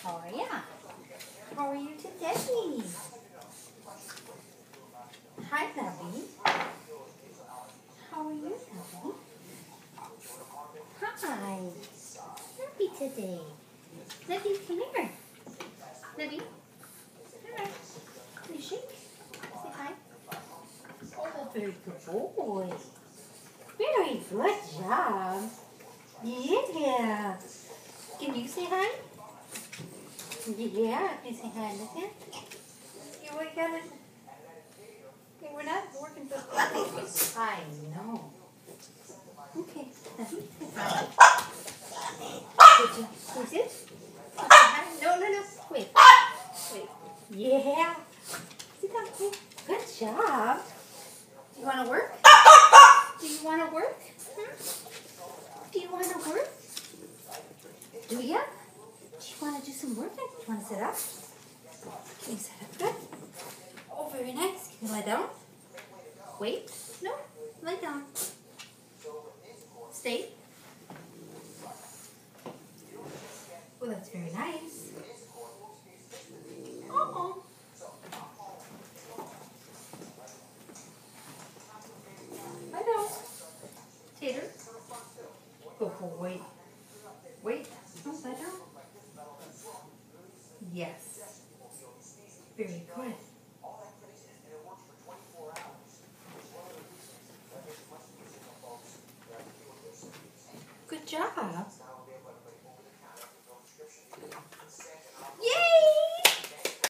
How are ya? How are you today? Hi, Lovey. How are you, Lovey? Hi. Lovey today. Lovey, come here. Lovey. Hi. Can you shake? Say hi. Oh, very good boy. Very good job. Yeah. Can you say hi? Yeah, can you say hi, look at? You gotta. We're not working for I know. Okay. Good job. Is it? No, no, no. Wait. Wait. Yeah. Sit down. Good job. Do you want to work? Do you want to work? Do you want to work? Do ya? Do you want to do some work? Do you want to sit up? Can you sit up good? Oh, very nice. Can you lie down? Wait. No. Lie down. Stay. Oh, that's very nice. Uh-oh. I know. Tater. Go boy. Wait. Oh, lie down. Yes. Very good. Good job.